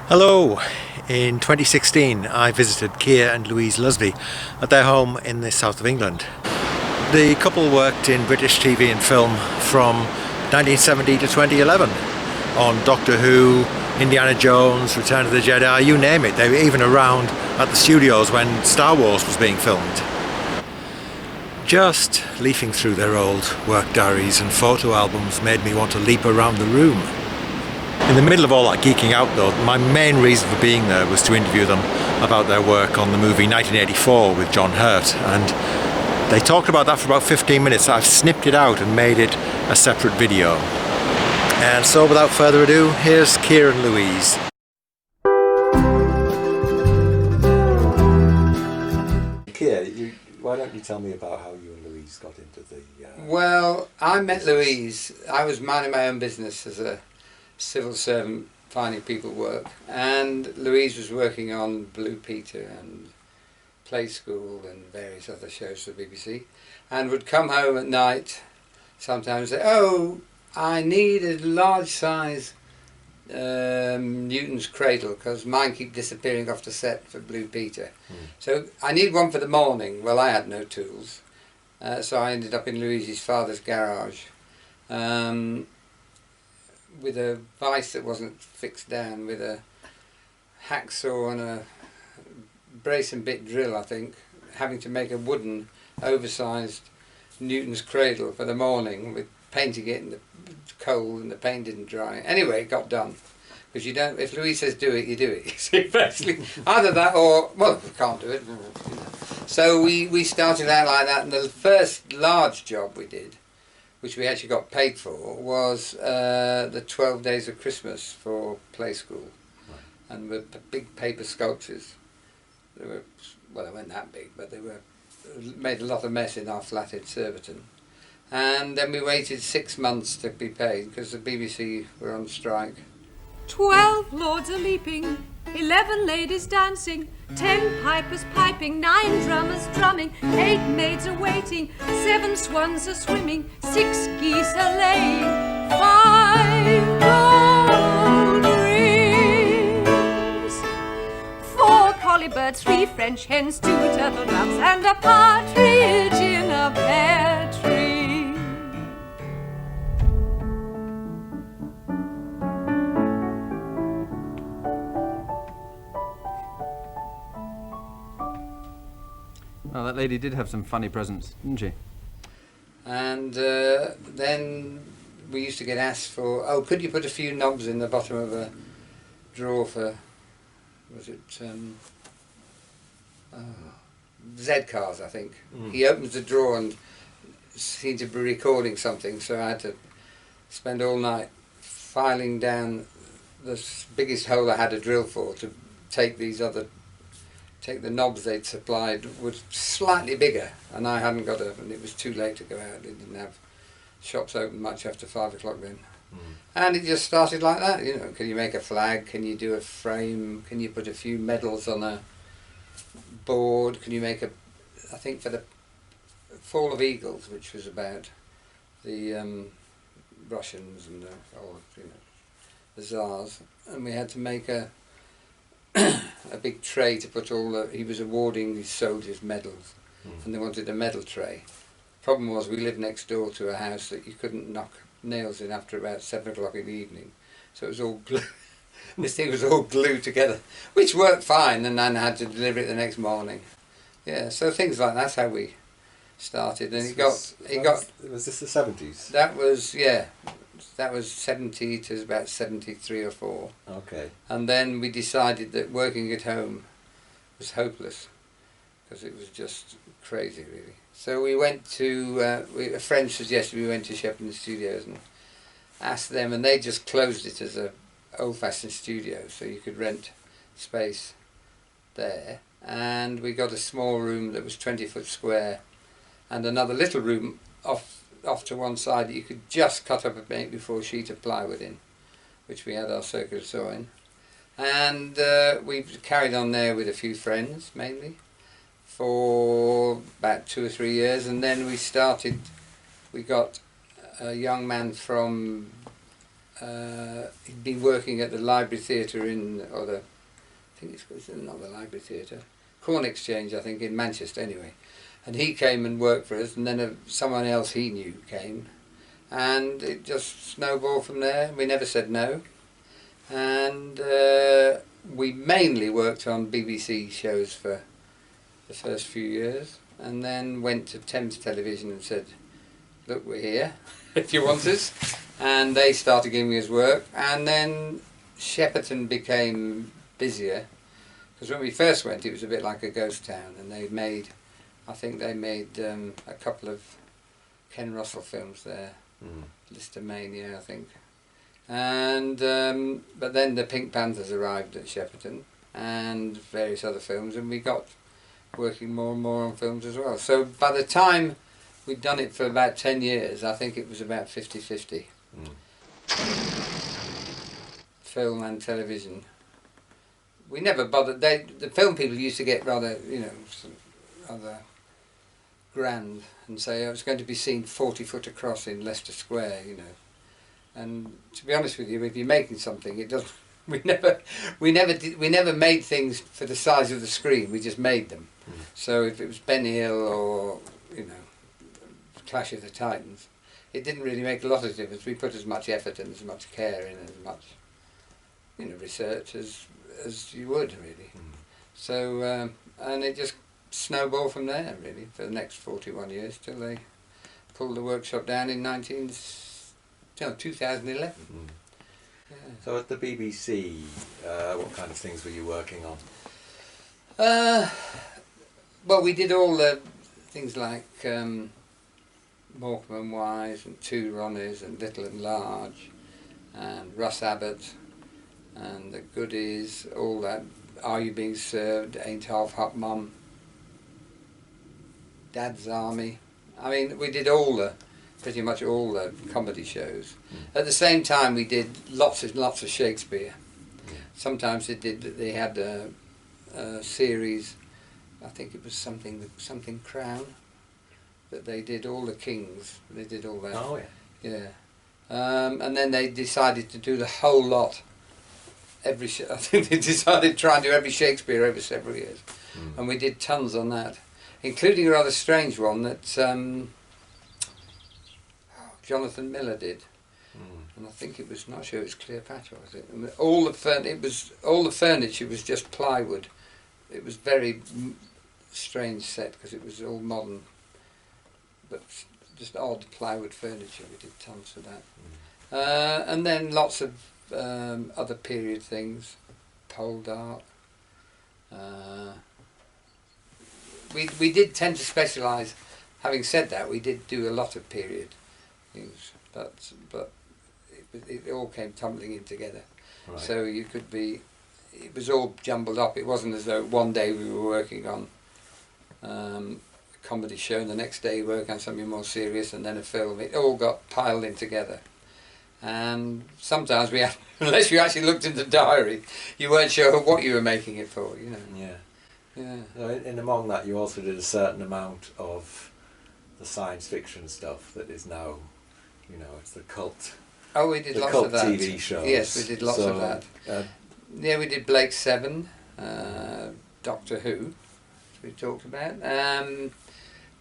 Hello! In 2016 I visited Keir and Louise Lusby at their home in the south of England. The couple worked in British TV and film from 1970 to 2011 on Doctor Who, Indiana Jones, Return of the Jedi, you name it. They were even around at the studios when Star Wars was being filmed. Just leafing through their old work diaries and photo albums made me want to leap around the room. In the middle of all that geeking out though, my main reason for being there was to interview them about their work on the movie 1984 with John Hurt, and they talked about that for about 15 minutes. I've snipped it out and made it a separate video. And so without further ado, here's Keir and Louise. Keir, why don't you tell me about how you and Louise got into the... Well, I met Louise. I was minding my own business as a civil servant, finding people work, and Louise was working on Blue Peter and Play School and various other shows for the BBC, and would come home at night sometimes and say, "Oh, I need a large size Newton's cradle because mine keep disappearing off the set for Blue Peter. So I need one for the morning." Well, I had no tools, so I ended up in Louise's father's garage with a vice that wasn't fixed down, with a hacksaw and a brace and bit drill, I think, having to make a wooden oversized Newton's cradle for the morning, with painting it in the cold and the paint didn't dry. Anyway, it got done, because you don't, if Louise says do it, you do it. See, basically either that or, well, we can't do it. So we started out like that, and the first large job we did, which we actually got paid for, was the 12 Days of Christmas for Play School. Right. And with big paper sculptures. They were, well, they weren't that big, but they were made a lot of mess in our flat in Surbiton. And then we waited 6 months to be paid because the BBC were on strike. 12 lords a leaping, 11 ladies dancing, 10 pipers piping, 9 drummers drumming, 8 maids a waiting, 7 swans a swimming, 6 geese a laying, 5 gold rings, 4 collie birds, 3 French hens, 2 turtle doves, and a partridge in a pear tree. Well, that lady did have some funny presents, didn't she? And then we used to get asked for, oh, could you put a few knobs in the bottom of a drawer for, was it, Z cars, I think. He opens the drawer and seemed to be recording something, so I had to spend all night filing down the biggest hole I had a drill for to take the knobs they'd supplied was slightly bigger, and I hadn't got and it was too late to go out. They didn't have shops open much after 5 o'clock then. And it just started like that, you know. Can you make a flag? Can you do a frame? Can you put a few medals on a board? Can you make I think for the Fall of Eagles, which was about the Russians and the Tsars, and we had to make a big tray to put he was awarding these soldiers medals, and they wanted a medal tray. Problem was, we lived next door to a house that you couldn't knock nails in after about 7 o'clock in the evening, so it was all this thing was all glued together, which worked fine, and then I had to deliver it the next morning. Yeah, so things like that's how we started, and was this the 70s? That was, yeah. That was 70 to about 73 or 4. Okay. And then we decided that working at home was hopeless, because it was just crazy, really. So we went to, a friend suggested we went to Shepperton Studios and asked them, and they just closed it as a old-fashioned studio, so you could rent space there. And we got a small room that was 20 foot square, and another little room off to one side that you could just cut up a 8x4 sheet of plywood in, which we had our circular saw in. And we carried on there with a few friends, mainly, for about 2 or 3 years, and then we got a young man from he'd been working at the Library Theatre I think it's not the Library Theatre, Corn Exchange, I think, in Manchester anyway. And he came and worked for us, and then someone else he knew came, and it just snowballed from there. We never said no, and we mainly worked on BBC shows for the first few years, and then went to Thames Television and said, look, we're here if you want us, and they started giving us work, and then Shepperton became busier, because when we first went it was a bit like a ghost town, and I think they made a couple of Ken Russell films there, Listermania I think, and but then the Pink Panthers arrived at Shepperton and various other films, and we got working more and more on films as well. So by the time we'd done it for about 10 years, I think it was about 50-50. Film and television. We never bothered. The film people used to get rather, rather grand and say, oh, it's going to be seen 40 foot across in Leicester Square, And to be honest with you, if you're making something, it doesn't. We never made things for the size of the screen. We just made them. So if it was Ben Hill or Clash of the Titans, it didn't really make a lot of difference. We put as much effort and as much care in, as much research as you would really. So and it just snowballed from there really for the next 41 years till they pulled the workshop down in 2011. Yeah. So at the BBC, what kind of things were you working on? Well, we did all the things like Morecambe and Wise and Two Ronnies and Little and Large and Russ Abbott and the Goodies, all that. Are You Being Served? Ain't Half Hot Mum, Dad's Army. I mean, we did pretty much all the comedy shows. At the same time, we did lots of Shakespeare. Sometimes they had a series, I think it was something Crown, that they did all the kings. They did all that. Oh yeah. And then they decided to do the whole lot. I think they decided to try and do every Shakespeare over several years, and we did tons on that, including a rather strange one that Jonathan Miller did, and I think it was, not sure it was Cleopatra, was it? And all the furniture was just plywood. It was very strange set because it was all modern, but just odd plywood furniture. We did tons of that, and then lots of other period things, pole dart. We did tend to specialise. Having said that, we did do a lot of period things, but it all came tumbling in together. Right. So it was all jumbled up. It wasn't as though one day we were working on a comedy show and the next day working on something more serious and then a film. It all got piled in together. And sometimes we had, unless you actually looked in the diary, you weren't sure what you were making it for, Yeah. So in among that, you also did a certain amount of the science fiction stuff that is now, it's the cult. Oh, we did the lots cult of that. TV shows. Yes, we did lots of that. Yeah, we did Blake Seven, Doctor Who, which we talked about.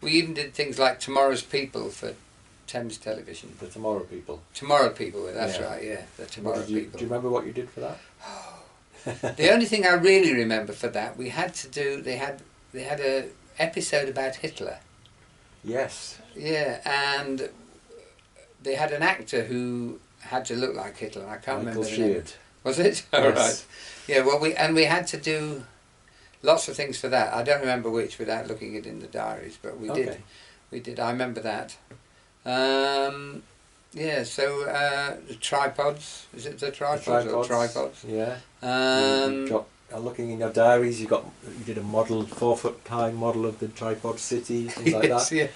We even did things like Tomorrow's People for Thames Television. The Tomorrow People. Tomorrow People, that's right, yeah. The Tomorrow People. Do you remember what you did for that? The only thing I really remember for that, we had to do, they had a episode about Hitler. Yes. Yeah, and they had an actor who had to look like Hitler. I can't remember the name. Was it? All right. Yeah. Well, we had to do lots of things for that. I don't remember which without looking it in the diaries, but we did. We did. I remember that. Yeah. So the tripods. Is it the tripods or tripods? Yeah. Looking in your diaries, you did a model, 4 foot high model of the tripod city, things like that. Yeah.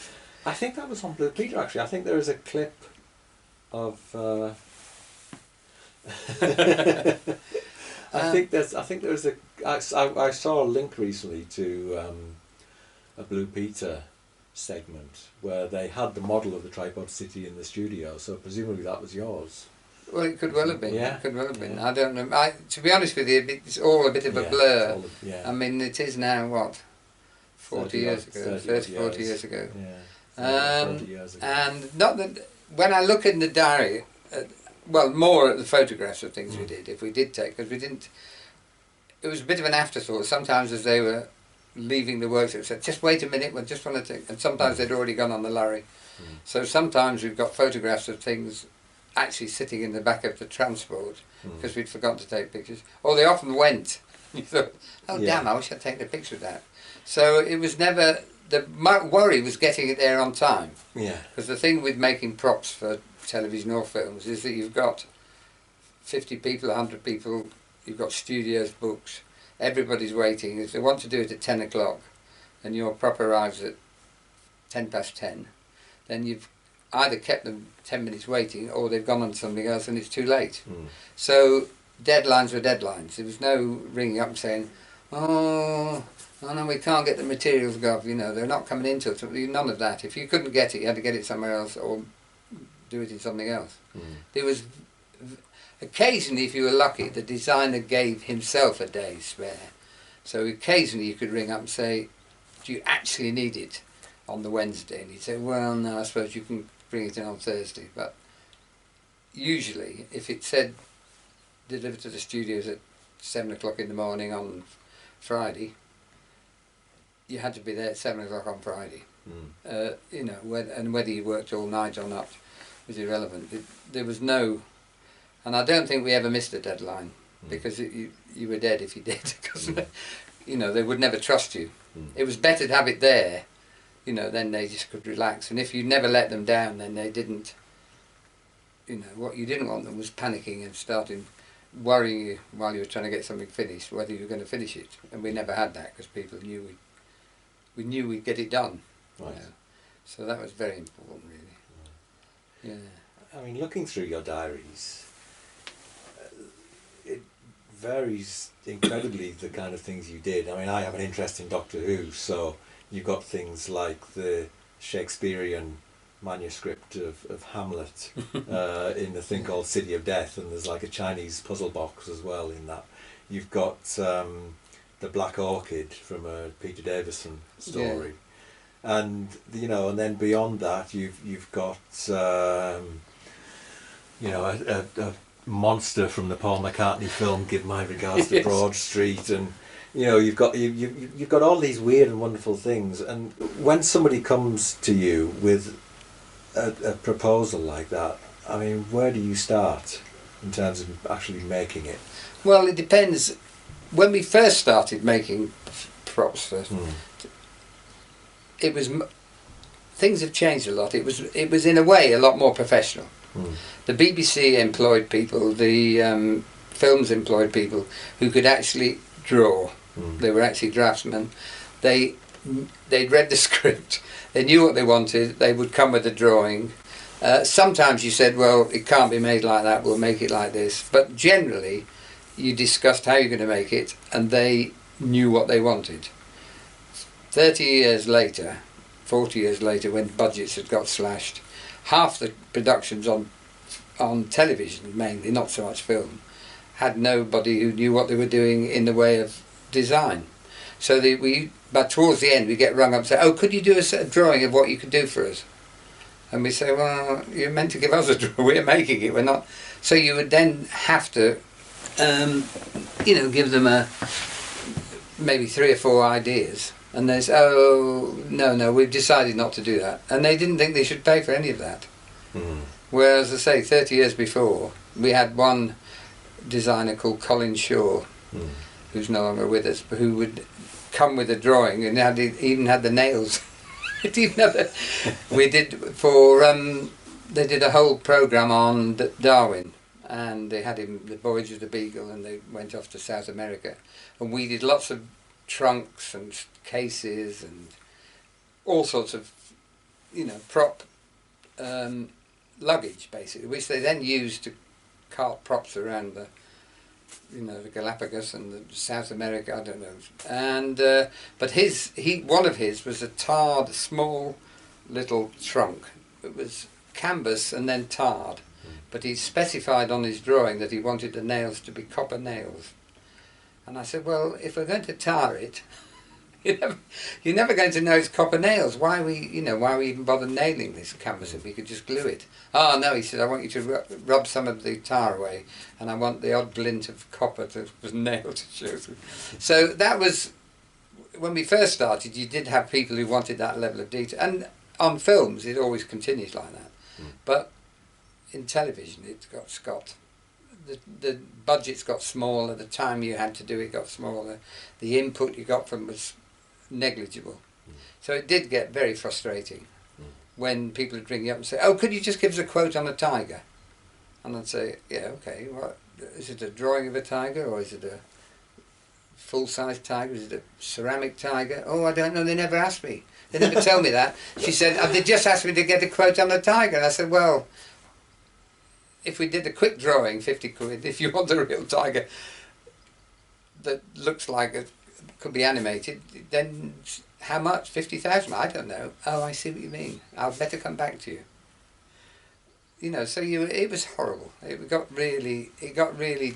I think that was on Blue Peter actually. I think there is a clip of. I think there's a. I saw a link recently to a Blue Peter segment where they had the model of the tripod city in the studio. So presumably that was yours. Well, it could well have been. Yeah. It could well have been. Yeah. I don't know. To be honest with you, it's all a bit of a Yeah, blur. all of- yeah. I mean, it is now, what, 40 years ago? 30, 40 years ago. Yeah. 40 years ago. And not that, when I look in the diary, well, more at the photographs of things we did, if we did take, because we didn't, it was a bit of an afterthought. Sometimes as they were leaving the workshop, said, just wait a minute, we just want to take, and sometimes they'd already gone on the lorry. So sometimes we've got photographs of things actually sitting in the back of the transport because we'd forgotten to take pictures. Or they often went. You thought, oh damn, I wish I'd taken a picture of that. So it was never, my worry was getting it there on time. Yeah. Because the thing with making props for television or films is that you've got 50 people, 100 people, you've got studios, books, everybody's waiting. If they want to do it at 10 o'clock and your prop arrives at 10 past 10, then you've either kept them 10 minutes waiting or they've gone on to something else and it's too late. So deadlines were deadlines. There was no ringing up and saying, oh no, we can't get the materials, Gov, you know, they're not coming into it. None of that. If you couldn't get it, you had to get it somewhere else or do it in something else. There was, occasionally, if you were lucky, the designer gave himself a day spare. So occasionally you could ring up and say, do you actually need it on the Wednesday? And he'd say, well, no, I suppose you can bring it in on Thursday. But usually, if it said delivered to the studios at 7 o'clock in the morning on Friday, you had to be there at 7 o'clock on Friday. You know, and whether you worked all night or not was irrelevant. There was no, and I don't think we ever missed a deadline because you were dead if you did, because you know, they would never trust you. It was better to have it there, you know, then they just could relax. And if you never let them down, then they didn't, you know, what you didn't want them was panicking and starting worrying you while you were trying to get something finished, whether you were going to finish it. And we never had that because people knew we knew we'd get it done. Right. You know? So that was very important, really. Yeah. I mean, looking through your diaries, it varies incredibly the kind of things you did. I mean, I have an interest in Doctor Who, so you've got things like the Shakespearean manuscript of Hamlet in the thing called City of Death, and there's like a Chinese puzzle box as well in that. You've got the Black Orchid from a Peter Davison story. And you know, and then beyond that, you've got you know, a monster from the Paul McCartney film "Give My Regards to Broad Street," and you know, you've got all these weird and wonderful things. And when somebody comes to you with a proposal like that, I mean, where do you start in terms of actually making it? Well, it depends. When we first started making props first, it was things have changed a lot. It was in a way a lot more professional. The BBC employed people, the films employed people who could actually draw. They were actually draftsmen. They'd read the script. They knew what they wanted. They would come with a drawing. Sometimes you said, well, it can't be made like that, we'll make it like this. But generally, you discussed how you're going to make it, and they knew what they wanted. 30 years later, 40 years later, when budgets had got slashed, half the productions on television, mainly, not so much film, had nobody who knew what they were doing in the way of design. So but towards the end, we get rung up and say, oh, could you do a drawing of what you could do for us? And we say, well, you're meant to give us a drawing, we're making it, we're not. So you would then have to, you know, give them maybe 3 or 4 ideas, and they say, oh, no, we've decided not to do that. And they didn't think they should pay for any of that. Whereas, I say, 30 years before, we had one designer called Colin Shaw, who's no longer with us, but who would come with a drawing and even had the nails. We did for they did a whole program on Darwin, and they had him the Voyage of the Beagle, and they went off to South America, and we did lots of trunks and cases and all sorts of, you know, prop luggage basically, which they then used to cart props around the, you know, the Galapagos and the South America, I don't know. And but one of his was a tarred small little trunk. It was canvas and then tarred, but he specified on his drawing that he wanted the nails to be copper nails. And I said, well, if we're going to tar it, you're never going to know it's copper nails. Why we even bother nailing this canvas if we could just glue it? Oh no, he said, I want you to rub some of the tar away, and I want the odd glint of copper to was nailed to show through. So that was when we first started. You did have people who wanted that level of detail, and on films it always continues like that. But in television, the budgets got smaller, the time you had to do it got smaller, the input you got from was negligible. So it did get very frustrating when people would ring you up and say, oh, could you just give us a quote on a tiger? And I'd say, yeah, okay, what, is it a drawing of a tiger, or is it a full-size tiger, is it a ceramic tiger? Oh, I don't know, they never asked me. They never tell me that. She said, oh, they just asked me to get a quote on a tiger. And I said, well, if we did a quick drawing, 50 quid, if you want a real tiger that looks like it could be animated, then how much? 50,000? I don't know. Oh, I see what you mean. I'll better come back to you. You know, so it was horrible. It got really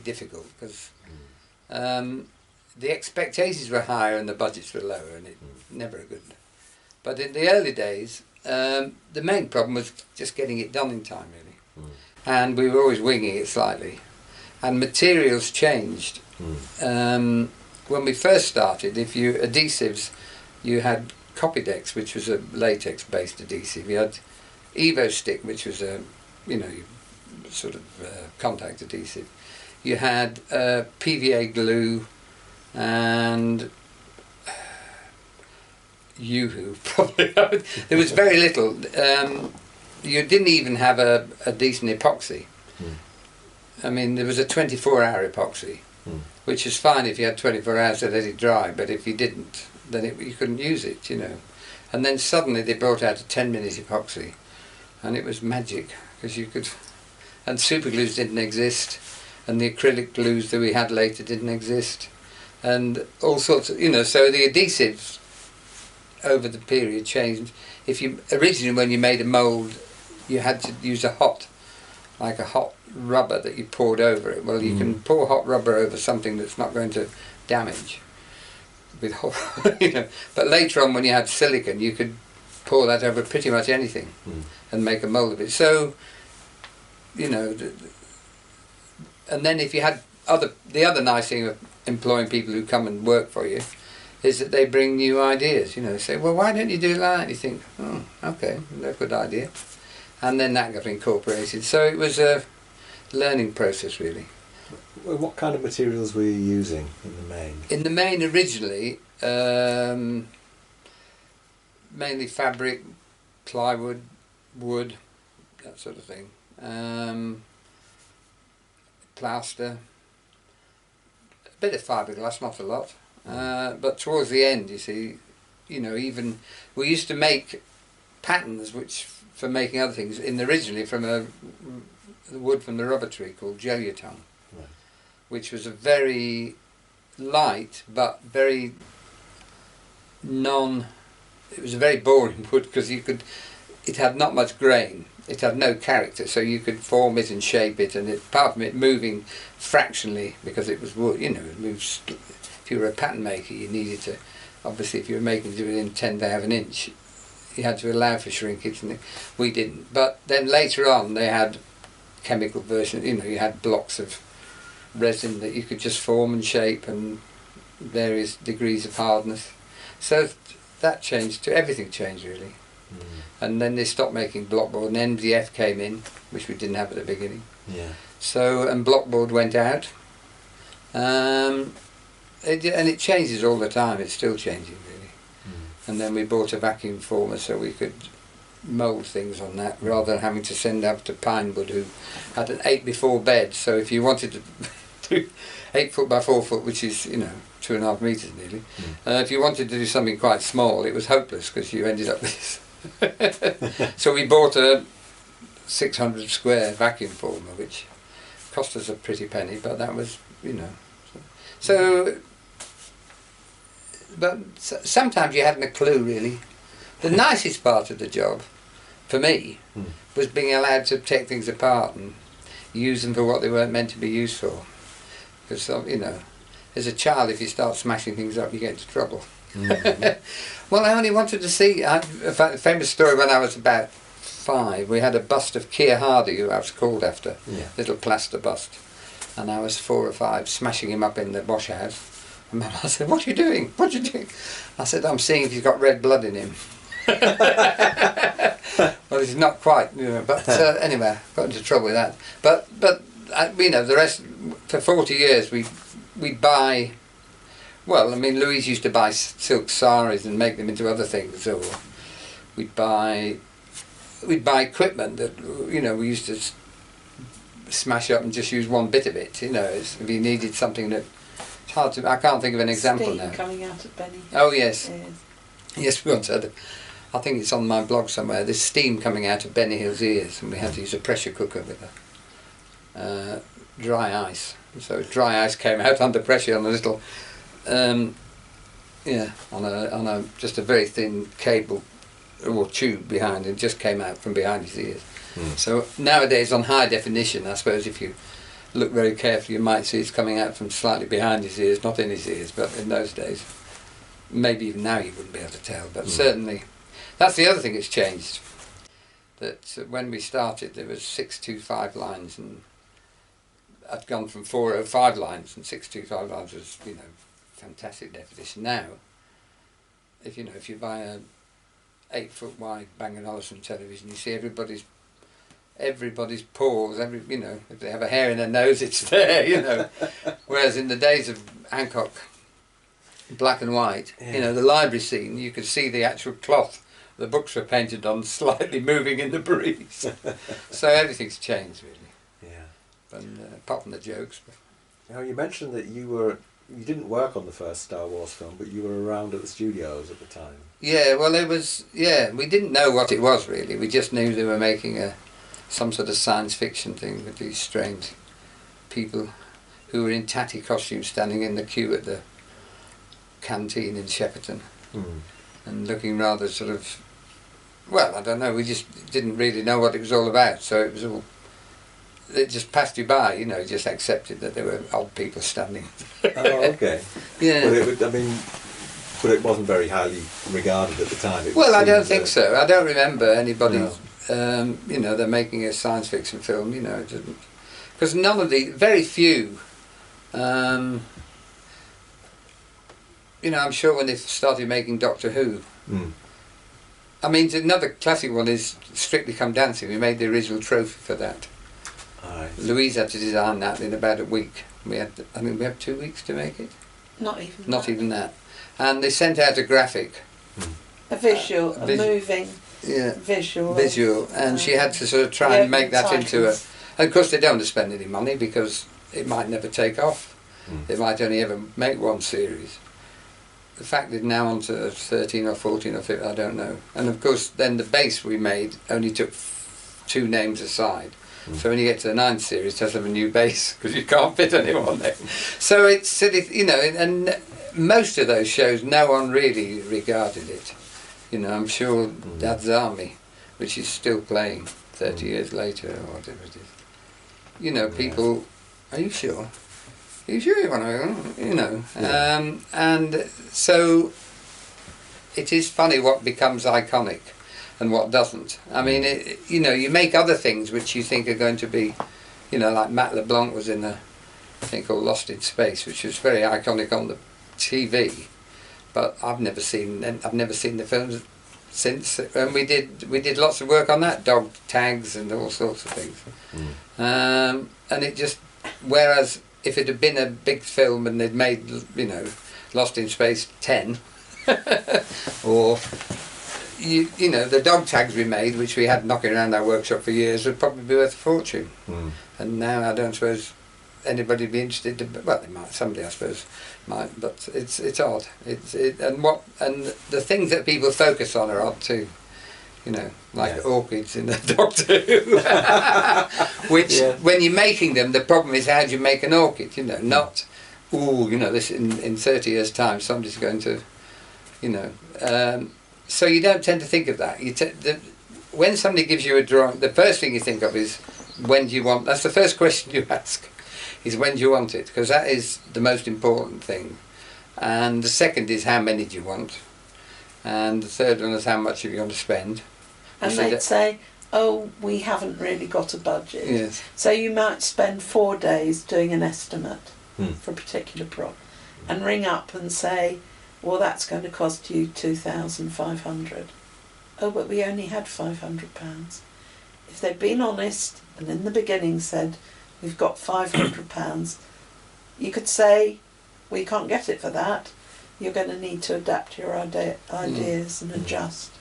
difficult because the expectations were higher and the budgets were lower, and it never a good. But in the early days, the main problem was just getting it done in time, really. And we were always winging it slightly. And materials changed. When we first started, adhesives, you had Copydex, which was a latex-based adhesive. You had Evo Stick, which was a, sort of contact adhesive. You had PVA glue and Yoo-hoo, probably. There was very little. You didn't even have a decent epoxy. I mean, there was a 24-hour epoxy, which is fine if you had 24 hours to let it dry, but if you didn't, then you couldn't use it, And then suddenly they brought out a 10-minute epoxy, and it was magic, because you could... And super glues didn't exist, and the acrylic glues that we had later didn't exist, and all sorts of... so the adhesives over the period changed. Originally when you made a mould, you had to use a hot rubber that you poured over it. Well, you can pour hot rubber over something that's not going to damage with hot, But later on, when you had silicone, you could pour that over pretty much anything and make a mould of it. So, and then if you had the other nice thing of employing people who come and work for you is that they bring new ideas. Say, well, why don't you do that? You think, oh, okay, that's a good idea. And then that got incorporated. So it was a learning process, really. What kind of materials were you using in the main? In the main, originally, mainly fabric, plywood, wood, that sort of thing. Plaster, a bit of fiberglass, not a lot. But towards the end, you see, even we used to make patterns which for making other things originally from the wood from the rubber tree called Jolioton, which was a very light but very it was a very boring wood because it had not much grain, it had no character, so you could form it and shape it, and apart from it moving fractionally because it was wood, it moves. If you were a pattern maker, you needed to, obviously if you were making it within 1/10th of an inch, you had to allow for shrinkage, and we didn't. But then later on they had chemical versions, you had blocks of resin that you could just form and shape and various degrees of hardness. So that changed, everything changed really. And then they stopped making blockboard, and MDF came in, which we didn't have at the beginning. So, and blockboard went out. And it changes all the time, it's still changing really. And then we bought a vacuum former so we could mould things on that rather than having to send out to Pinewood, who had an 8x4 bed, so if you wanted to do 8 foot by 4 foot, which is 2.5 metres nearly, if you wanted to do something quite small, it was hopeless because you ended up with this. So we bought a 600 square vacuum former, which cost us a pretty penny, but that was so. But sometimes you hadn't a clue really. The nicest part of the job, for me, was being allowed to take things apart. And use them for what they weren't meant to be used for. Because, you know, as a child, if you start smashing things up, you get into trouble. Well, I only wanted to see, a famous story when I was about 5, we had a bust of Keir Hardy, who I was called after, little plaster bust. And I was 4 or 5, smashing him up in the wash house. And Mum said, "What are you doing? What are you doing?" I said, "I'm seeing if he's got red blood in him." Well, it's not quite, you know, but anyway, I got into trouble with that. But you know, the rest, for 40 years, we'd buy, well, I mean, Louise used to buy silk saris and make them into other things, or we'd buy equipment that, you know, we used to smash up and just use one bit of it, you know, if you needed something that, it's hard to, I can't think of an example Steam now. coming out of Benny. Oh yes. Yes, we once had, I think it's on my blog somewhere, there's steam coming out of Benny Hill's ears, and we had to use a pressure cooker with a dry ice. So dry ice came out under pressure on a little, on a just a very thin cable or tube behind, and just came out from behind his ears. So nowadays on high definition, I suppose if you look very carefully, you might see it's coming out from slightly behind his ears, not in his ears, but in those days, maybe even now you wouldn't be able to tell, but certainly, that's the other thing that's changed. That when we started, there was 625 lines, and I'd gone from 405 lines, and 625 lines was, you know, fantastic definition. Now, if you buy a 8-foot wide Bang & Olufsen television, you see everybody's pores, you know, if they have a hair in their nose, it's there, you know. Whereas in the days of Hancock, black and white, you know, the library scene, you could see the actual cloth the books were painted on slightly moving in the breeze. So everything's changed, really. Yeah. And apart from the jokes. Now, you mentioned that you didn't work on the first Star Wars film, but you were around at the studios at the time. Yeah, well, we didn't know what it was, really. We just knew they were making some sort of science fiction thing with these strange people who were in tatty costumes standing in the queue at the canteen in Shepperton and looking rather sort of, well, I don't know, we just didn't really know what it was all about, so it just passed you by, you know, just accepted that there were old people standing. Oh, okay. Yeah. But it wasn't very highly regarded at the time. Well, I don't think so. I don't remember anybody, you know, they're making a science fiction film, you know, because none of very few, you know, I'm sure when they started making Doctor Who, I mean, another classic one is Strictly Come Dancing. We made the original trophy for that. Right. Louise had to design that in about a week. We had 2 weeks to make it. Not even. Not even that. And they sent out a graphic. A visual, a moving. Yeah. Visual. And she had to sort of try and make that into a. And of course, they don't want to spend any money because it might never take off. They might only ever make one series. The fact that now on to 13 or 14 or 15, I don't know. And of course, then the base we made only took 2 names aside. So when you get to the 9th series, it has to have a new base because you can't fit anyone there. So it's, you know, and most of those shows, no one really regarded it. You know, I'm sure Dad's Army, which is still playing 30 years later or whatever it is. You know, people, are you sure? Are you sure you want to, you know? And so it is funny what becomes iconic and what doesn't. I mean, you know, you make other things which you think are going to be, you know, like Matt LeBlanc was in a thing called Lost in Space, which was very iconic on the TV, but I've never seen the films since. And we did lots of work on that, dog tags and all sorts of things. And it just, whereas if it had been a big film and they'd made, you know, Lost in Space 10, or you know, the dog tags we made, which we had knocking around our workshop for years, would probably be worth a fortune. And now I don't suppose anybody would be interested to, well, they might, somebody I suppose might, but it's odd. And the things that people focus on are odd too. You know, like orchids in the Doctor Who. Which, when you're making them, the problem is how do you make an orchid, you know, not, you know, this in 30 years' time somebody's going to, you know. So you don't tend to think of that. When somebody gives you a drawing, the first thing you think of is when do you want? That's the first question you ask. Is when do you want it? Because that is the most important thing. And the second is how many do you want? And the third one is how much are you going to spend? And they'd say, oh, we haven't really got a budget. Yes. So you might spend 4 days doing an estimate for a particular prop and ring up and say, well, that's going to cost you 2,500. Oh, but we only had £500. If they'd been honest and in the beginning said, we've got £500, you could say, we can't get it for that. You're going to need to adapt your ideas and adjust.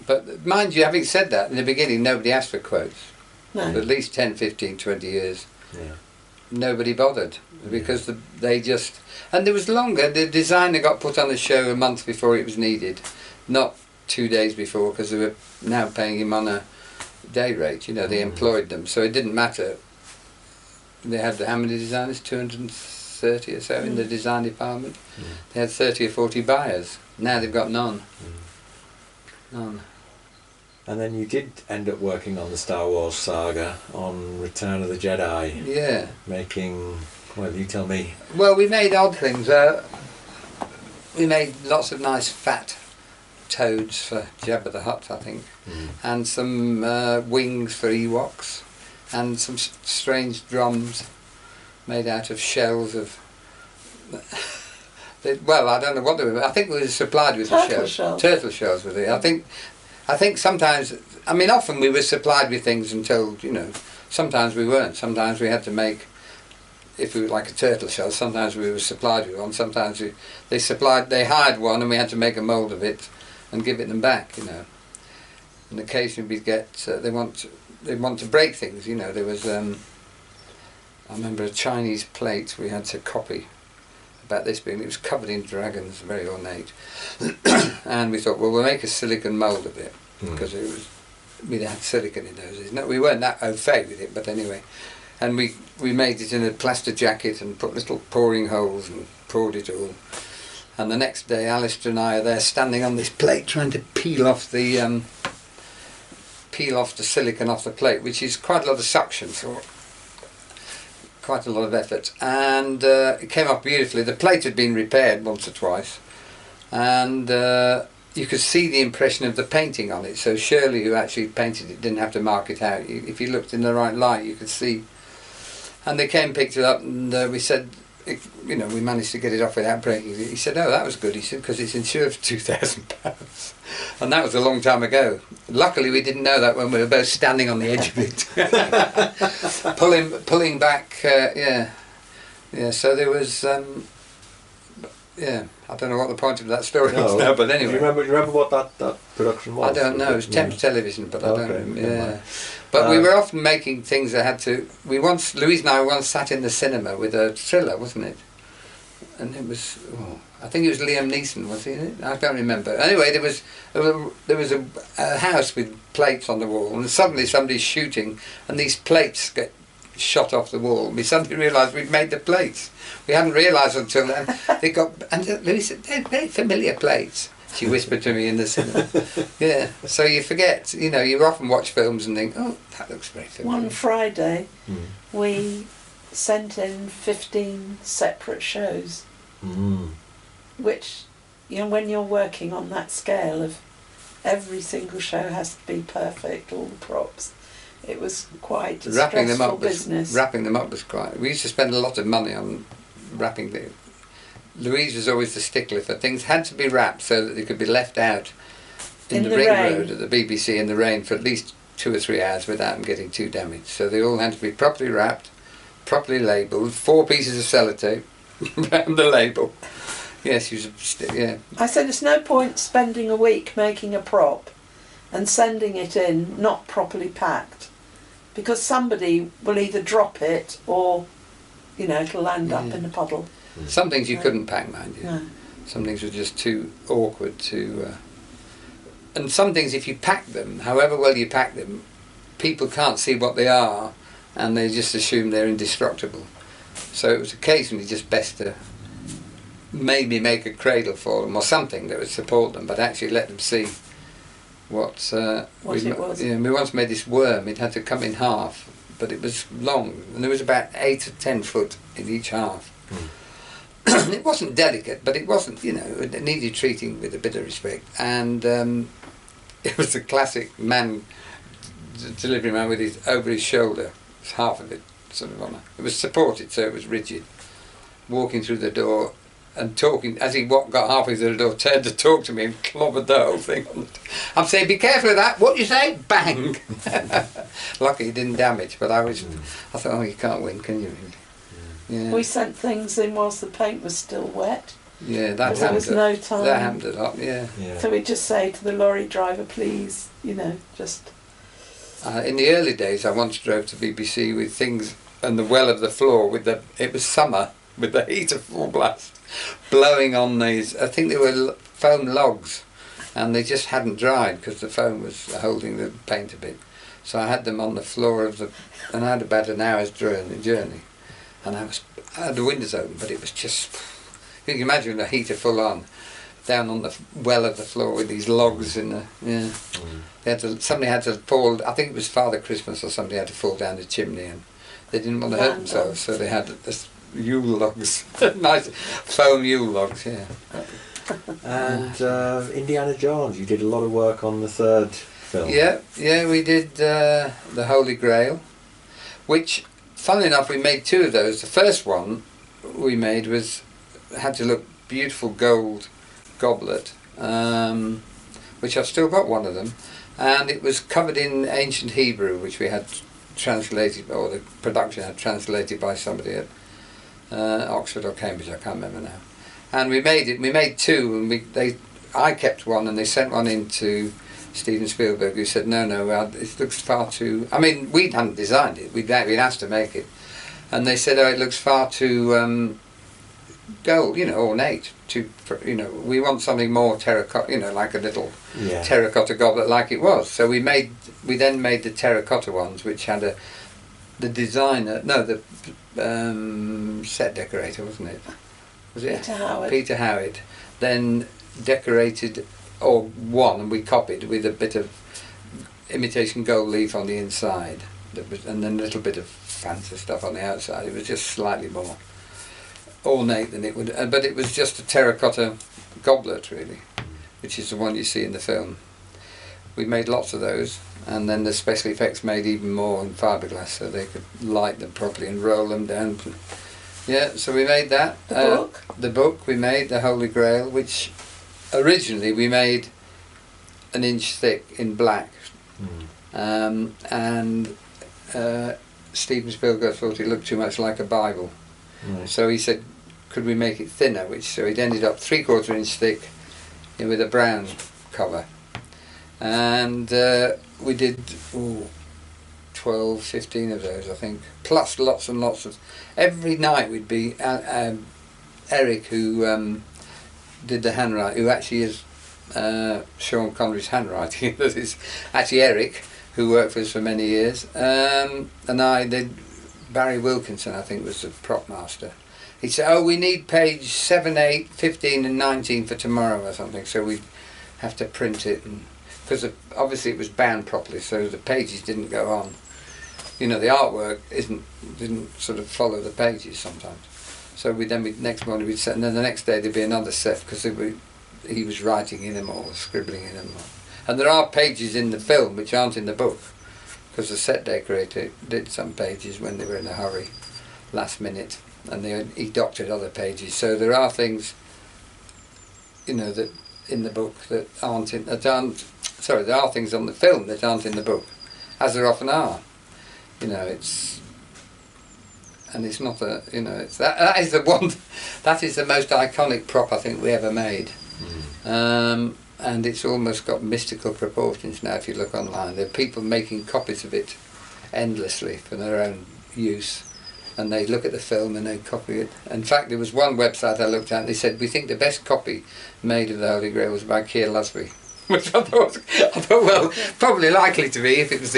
But mind you, having said that, in the beginning nobody asked for quotes. No. For at least 10, 15, 20 years. Yeah. Nobody bothered because they just... And there was longer. The designer got put on the show a month before it was needed, not 2 days before, because they were now paying him on a day rate. You know, they employed them, so it didn't matter. They had how many designers? 230 or so in the design department. They had 30 or 40 buyers. Now they've got none. None. And then you did end up working on the Star Wars saga on Return of the Jedi. Yeah. Making, well, you tell me. Well, we made odd things. We made lots of nice fat toads for Jabba the Hutt, I think, and some wings for Ewoks, and some strange drums made out of shells of... well, I don't know what they were. I think we were supplied with the shells. Turtle shells with it. I think sometimes, I mean, often we were supplied with things until, you know, sometimes we weren't. Sometimes we had to make, if we were like a turtle shell, sometimes we were supplied with one. Sometimes they hired one and we had to make a mould of it and give it them back, you know. And occasionally we'd get, they want to break things, you know. There was, I remember a Chinese plate we had to copy about this being, it was covered in dragons, very ornate. And we thought, well, we'll make a silicon mould of it, because it was, we had silicon in those days. No, we weren't that au fait with it, but anyway. And we made it in a plaster jacket and put little pouring holes and poured it all. And the next day Alistair and I are there standing on this plate trying to peel off the silicon off the plate, which is quite a lot of suction, so quite a lot of effort. And it came off beautifully. The plate had been repaired once or twice, and you could see the impression of the painting on it. So Shirley, who actually painted it, didn't have to mark it out. If you looked in the right light, you could see. And they came, picked it up, and we said, you know, we managed to get it off without breaking it. He said, oh, that was good. He said, because it's insured for £2,000. And that was a long time ago. Luckily, we didn't know that when we were both standing on the edge of it. pulling back, yeah. So there was, yeah, I don't know what the point of that story was now, but anyway. Do you remember what that production was? I don't know. It was Thames Television, but I don't. Yeah. But we were often making things that had to. Louise and I once sat in the cinema with a thriller, wasn't it? And it was. Oh, I think it was Liam Neeson, was he in it? I don't remember. Anyway, there was a house with plates on the wall, and suddenly somebody's shooting, and these plates get shot off the wall. We suddenly realised we'd made the plates. We hadn't realised until then. They got, and Louise said, they're very familiar plates. She whispered to me in the cinema. Yeah, so you forget, you know, you often watch films and think, oh, that looks very familiar. One Friday, we sent in 15 separate shows, which, you know, when you're working on that scale of every single show has to be perfect, all the props, it was quite a stressful business. Wrapping them up was quite... We used to spend a lot of money on wrapping the... Louise was always the stickler for things had to be wrapped so that they could be left out in the ring road at the BBC in the rain for at least 2 or 3 hours without them getting too damaged. So they all had to be properly wrapped, properly labelled, 4 pieces of sellotape around the label. Yes, yeah. I said it's no point spending a week making a prop and sending it in not properly packed, because somebody will either drop it or, you know, it'll land up in a puddle. Some things you couldn't pack, mind you. No. Some things were just too awkward to... and some things, if you pack them, however well you pack them, people can't see what they are and they just assume they're indestructible. So it was occasionally just best to maybe make a cradle for them or something that would support them, but actually let them see what it was. we once made this worm. It had to come in half, but it was long, and there was about 8 or 10 foot in each half. It wasn't delicate, but it wasn't, it needed treating with a bit of respect. And it was a classic man, delivery man, with his over his shoulder, half of it sort of it was supported, so it was rigid. Walking through the door and talking, as he got halfway through the door, turned to talk to me and clobbered the whole thing on I'm saying, be careful of that, what do you say? Bang! Lucky it didn't damage, but I thought, oh, you can't win, can you really? Yeah. We sent things in whilst the paint was still wet. Yeah, that happened. There was no time. That happened a lot, yeah. So we'd just say to the lorry driver, please, just... in the early days, I once drove to BBC with things on the well of the floor it was summer, with the heater full blast, blowing on these, I think they were foam logs, and they just hadn't dried because the foam was holding the paint a bit. So I had them on the floor and I had about an hour's journey. And I had the windows open, but it was just, you can imagine the heater full on, down on the well of the floor with these logs in the, somebody had to fall, I think it was Father Christmas or somebody had to fall down the chimney, and they didn't want to hurt themselves, so they had this Yule logs, nice foam Yule logs, yeah. And Indiana Jones, you did a lot of work on the third film. Yeah, we did the Holy Grail, which, funnily enough, we made 2 of those. The first one we made had to look beautiful gold goblet, which I've still got one of them, and it was covered in ancient Hebrew, which we had translated, or the production had translated by somebody at Oxford or Cambridge, I can't remember now. And we made 2, and I kept one, and they sent one in to Steven Spielberg, who said, no, it looks far too... I mean, we hadn't designed it, we'd been asked to make it. And they said, it looks far too gold, ornate. We want something more terracotta, like a little terracotta goblet like it was. So we then made the terracotta ones, which had the set decorator, wasn't it? Was it? Peter Howard. Then decorated... or one, and we copied with a bit of imitation gold leaf on the inside, and then a little bit of fancy stuff on the outside. It was just slightly more ornate than it would, but it was just a terracotta goblet really, which is the one you see in the film. We made lots of those, and then the special effects made even more in fiberglass, so they could light them properly and roll them down. Yeah, so we made that. The book we made, the Holy Grail, which originally we made 1 inch thick in black, and Steven Spielberg thought it looked too much like a Bible, so he said, could we make it thinner, so it ended up 3/4 inch thick with a brown cover, and we did 12, 15 of those I think, plus lots and lots of, every night we'd be, Eric, who did the handwriting, who actually is Sean Connery's handwriting. That is actually Eric, who worked for us for many years, and I did. Barry Wilkinson, I think, was the prop master. He said, we need page 7, 8, 15 and 19 for tomorrow or something, so we have to print it, because obviously it was bound properly, so the pages didn't go on. The artwork didn't sort of follow the pages sometimes. So next morning we'd set, and then the next day there'd be another set, because he was writing in them or scribbling in them. And there are pages in the film which aren't in the book, because the set decorator did some pages when they were in a hurry, last minute, and he doctored other pages. So there are things, that in the book that there are things on the film that aren't in the book, as there often are. And it's not that is the most iconic prop I think we ever made. And it's almost got mystical proportions now if you look online. There are people making copies of it endlessly for their own use, and they look at the film and they copy it. In fact, there was one website I looked at and they said, we think the best copy made of the Holy Grail was by Keir Lusby. Which I thought, well, probably likely to be if it was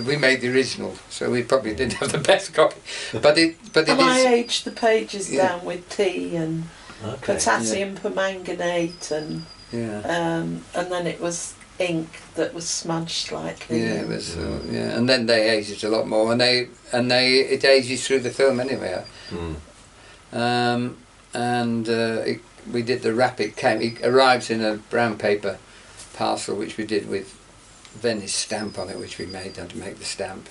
we made the original, so we probably did have the best copy. But I aged the pages down with tea and potassium permanganate and then it was ink that was smudged slightly. Yeah, it was. Yeah, and then they aged it a lot more, and it ages through the film anyway. We did the wrap. It arrives in a brown paper parcel, which we did with Venice stamp on it, which we made. Had to make the stamp,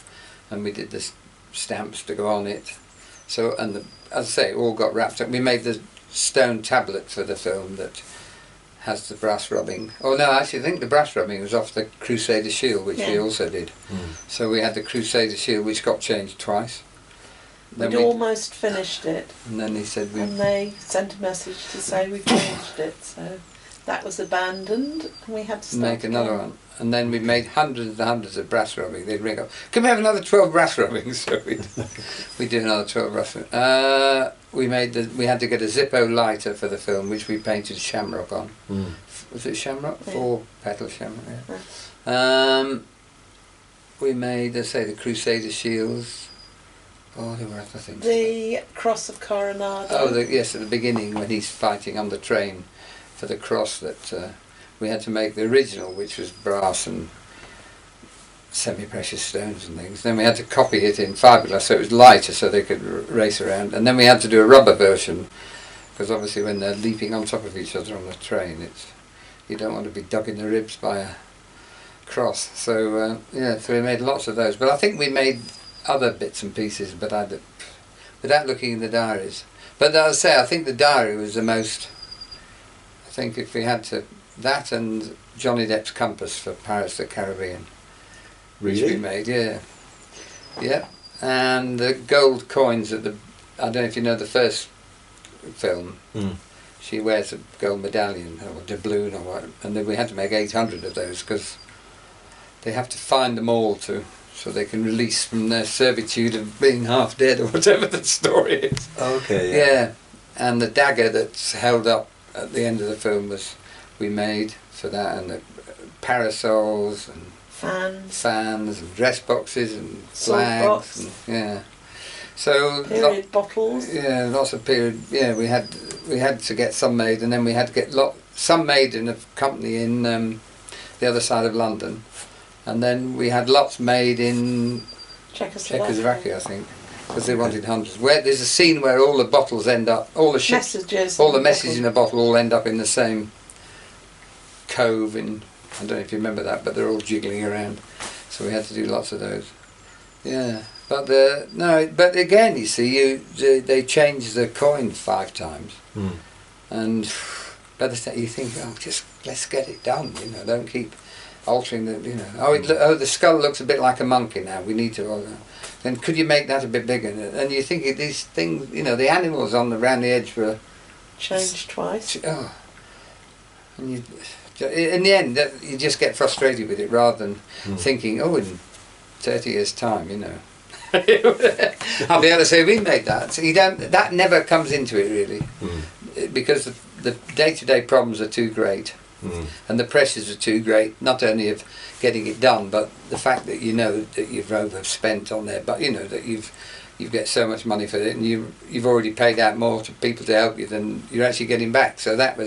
and we did the stamps to go on it. So, as I say, it all got wrapped up. We made the stone tablet for the film that has the brass rubbing. Oh no, actually I think the brass rubbing was off the Crusader shield, which we also did. So we had the Crusader shield, which got changed twice. We'd almost finished it. And then he said and they sent a message to say we've finished it. So that was abandoned, and we had to make another one. And then we made hundreds and hundreds of brass rubbing. They'd ring up, can we have another 12 brass rubbings? So we did another 12 brass rubbings. We had to get a Zippo lighter for the film, which we painted shamrock on. Was it shamrock? Yeah. 4-petal shamrock, yeah. We made, let's say, the Crusader shields. Oh, there were other things. The Cross of Coronado. Oh, yes, at the beginning when he's fighting on the train for the cross that we had to make the original, which was brass and semi-precious stones and things. Then we had to copy it in fiberglass so it was lighter so they could race around. And then we had to do a rubber version because obviously when they're leaping on top of each other on the train, you don't want to be dug in the ribs by a cross. So so we made lots of those. But I think we made other bits and pieces, but without looking in the diaries. But as I say, I think the diary was the most. I think if we had to, that and Johnny Depp's compass for Pirates of the Caribbean, really? Which we made, yeah, and the gold coins at the. I don't know if you know the first film. She wears a gold medallion or doubloon or what, and then we had to make 800 of those because they have to find them all so they can release from their servitude of being half dead or whatever the story is. Okay. Yeah, and the dagger that's held up at the end of the film we made for that, and the parasols and fans and dress boxes and flags and so period bottles. Yeah, lots of period. Yeah, we had to get some made, and then we had to get some made in a company in the other side of London. And then we had lots made in Czechoslovakia, I think, because they wanted hundreds. Where there's a scene where all the bottles end up, all the ships, all the messages in a bottle all end up in the same cove in. I don't know if you remember that, but they're all jiggling around. So we had to do lots of those. Yeah, but but again, you see, they changed the coin 5 times, and by the time you think, just let's get it done. Don't keep altering the, the skull looks a bit like a monkey now. We need to. Then could you make that a bit bigger? And you think these things, the animals around the edge were changed twice. Oh, and in the end, you just get frustrated with it rather than thinking, in 30 years' time, I'll be able to say we made that. So that never comes into it really, because the day-to-day problems are too great. And the pressures are too great, not only of getting it done, but the fact that that you've overspent on there, but that you've got so much money for it, and you've already paid out more to people to help you than you're actually getting back. So that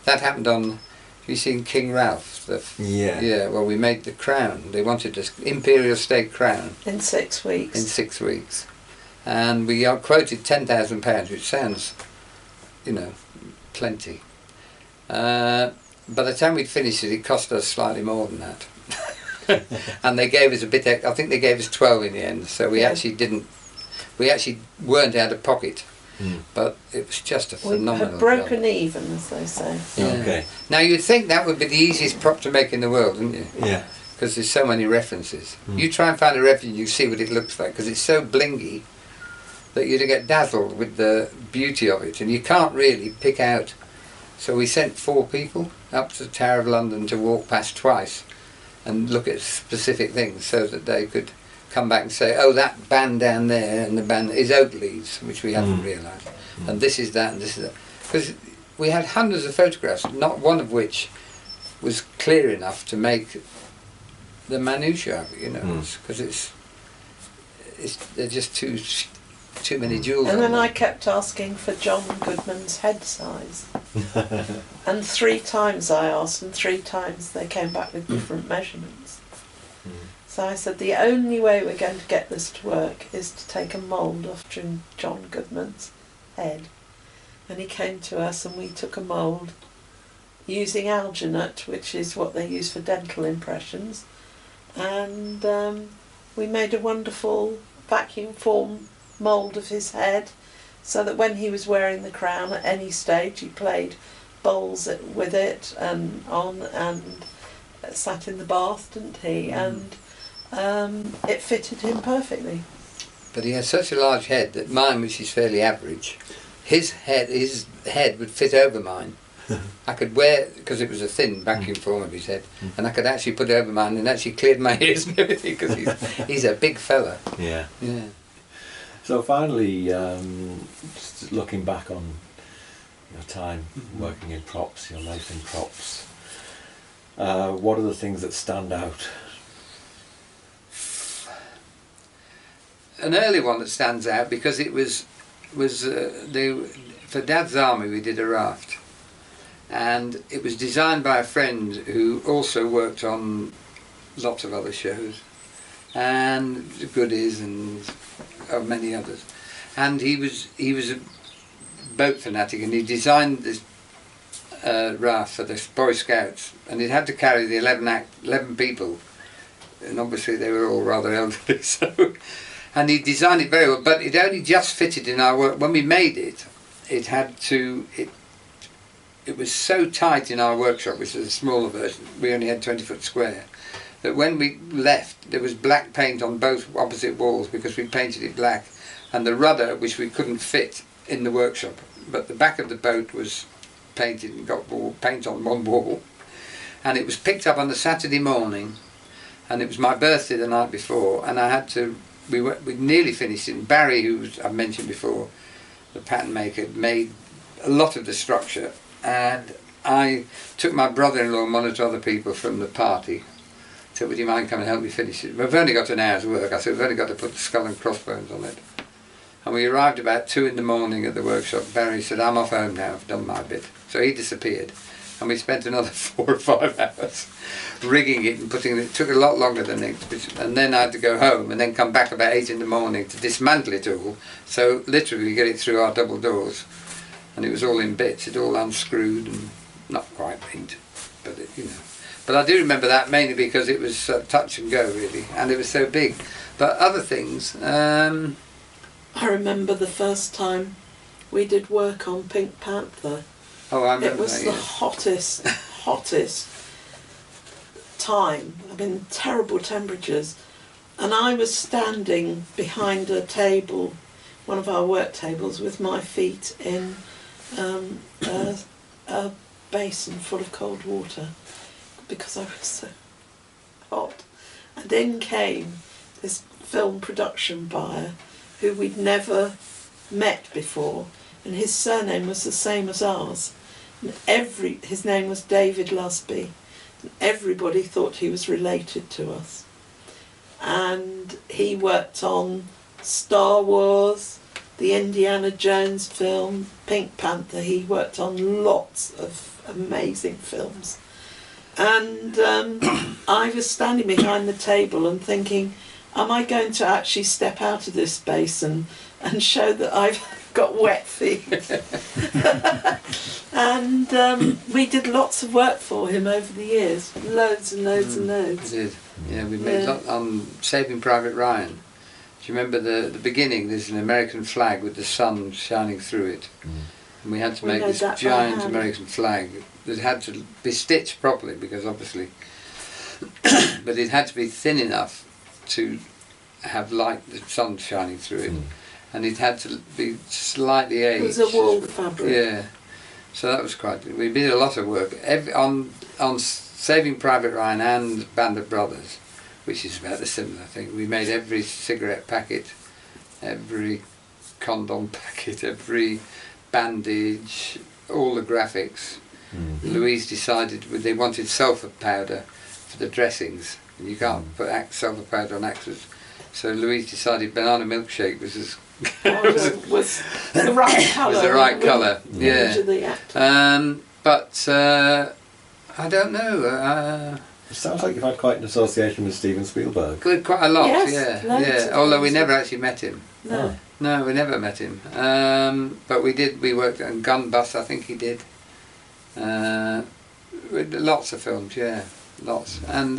happened on. Have you seen King Ralph? Yeah. Well, we made the crown. They wanted this imperial state crown in 6 weeks. In 6 weeks, and we quoted £10,000, which sounds, plenty. By the time we'd finished it cost us slightly more than that. And they gave us I think they gave us 12 in the end, so we actually weren't out of pocket. But it was just a phenomenal We had broken even, as they say. Yeah. Okay. Now you'd think that would be the easiest prop to make in the world, wouldn't you? Yeah. Because there's so many references. You try and find a reference, you see what it looks like, because it's so blingy that you'd get dazzled with the beauty of it, and you can't really pick out. So we sent 4 people up to the Tower of London to walk past twice and look at specific things so that they could come back and say, that band down there and the band is oak leaves, which we hadn't realised. And this is that and this is that. Because we had hundreds of photographs, not one of which was clear enough to make the minutiae of it, because they're just too many jewels. And then I kept asking for John Goodman's head size. And 3 times I asked, and 3 times they came back with different measurements. So I said, the only way we're going to get this to work is to take a mould off John Goodman's head. And he came to us and we took a mould using alginate, which is what they use for dental impressions. And we made a wonderful vacuum form mould of his head, so that when he was wearing the crown at any stage he played bowls with it and sat in the bath, didn't he? And it fitted him perfectly. But he had such a large head that mine, which is fairly average, his head would fit over mine. I could wear, because it was a thin vacuum form of his head, and I could actually put it over mine and actually cleared my ears and everything, because he's a big fella. Yeah. Yeah. So finally, just looking back on your time working in props, your life in props, what are the things that stand out? An early one that stands out, because it was for Dad's Army we did a raft, and it was designed by a friend who also worked on lots of other shows and Goodies and many others, and he was a boat fanatic, and he designed this raft for the Boy Scouts, and it had to carry the 11 people, and obviously they were all rather elderly, so. And he designed it very well, but it only just fitted in our work. When we made it, it was so tight in our workshop, which was a smaller version, we only had 20 foot square, that when we left there was black paint on both opposite walls because we painted it black, and the rudder, which we couldn't fit in the workshop, but the back of the boat was painted and got paint on one wall, and it was picked up on the Saturday morning, and it was my birthday the night before, and I had to. We nearly finished it, and Barry, who I've mentioned before, the pattern maker, made a lot of the structure, and I took my brother-in-law and one or two other people from the party, said, would you mind coming and help me finish it? We've only got an hour's work. I said, we've only got to put the skull and crossbones on it. And we arrived about 2 in the morning at the workshop. Barry said, I'm off home now, I've done my bit. So he disappeared, and we spent another 4 or 5 hours rigging it and putting it. It took a lot longer than it, and then I had to go home and then come back about 8 in the morning to dismantle it all. So literally get it through our double doors, and it was all in bits. It all unscrewed and not quite paint, but But I do remember that mainly because it was touch and go really, and it was so big. But other things. I remember the first time we did work on Pink Panther. Oh, I remember it was that, the yes. hottest time. I mean, terrible temperatures, and I was standing behind a table, one of our work tables, with my feet in a basin full of cold water because I was so hot. And in came this film production buyer who we'd never met before, and his surname was the same as ours. And his name was David Lusby, and everybody thought he was related to us. And he worked on Star Wars, the Indiana Jones film, Pink Panther. He worked on lots of amazing films. And I was standing behind the table and thinking, am I going to actually step out of this space and show that I've got wet feet? And we did lots of work for him over the years, loads and loads and loads. We did, yeah. We made a lot on Saving Private Ryan. Do you remember the beginning? There's an American flag with the sun shining through it, and we had to make this giant American flag that had to be stitched properly because obviously, but it had to be thin enough to have light, the sun shining through it, and it had to be slightly aged. It was a wool fabric. Yeah, so that was quite. We did a lot of work on Saving Private Ryan and Band of Brothers, which is about a similar thing. We made every cigarette packet, every condom packet, every bandage, all the graphics. Louise decided they wanted sulphur powder for the dressings, and you can't put sulphur powder on actors. So Louise decided banana milkshake was as was the right colour. Was the right colour, yeah. To the actor. But I don't know. It sounds like you've had quite an association with Steven Spielberg. Quite a lot, Yes, loads yeah. of Although we things. never actually met him. No. No, we never met him. But we worked on Gun Bus, I think he did. With lots of films, yeah, lots. And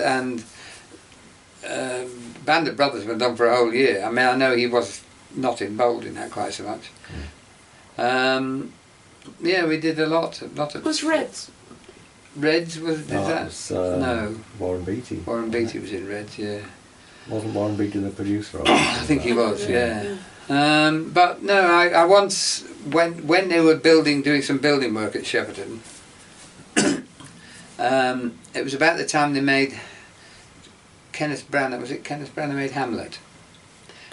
Band of Brothers went on for a whole year. I mean, I know he was not involved in that quite so much. Yeah, we did a lot of. Was Reds? Reds was No, that? it was, No, Warren Beatty. Warren Beatty was in Reds, yeah. Wasn't Warren Beatty the producer of it? I think he was, yeah. But no, I once when they were doing some building work at Shepperton. It was about the time they made Kenneth Branagh. Was it Kenneth Branagh made Hamlet?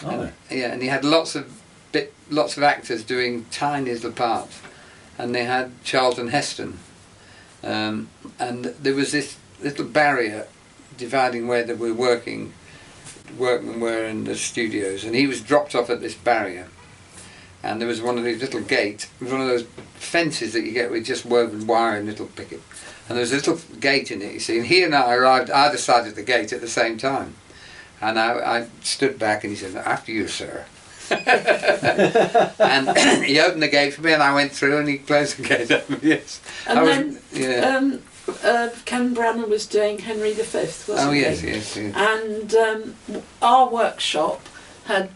Oh, Yeah, and he had lots of actors doing tiny little parts, and they had Charlton Heston, and there was this little barrier dividing where they were working. Workmen were in the studios, and he was dropped off at this barrier, and there was one of these little gates. It was one of those fences that you get with just woven wire and little picket, and there was a little gate in it, you see, and he and I arrived either side of the gate at the same time, and I stood back, and he said, "After you, sir." And he opened the gate for me, and I went through, and he closed the gate up. Yes. And Ken Branagh was doing Henry V, wasn't Oh he? yes. And our workshop had,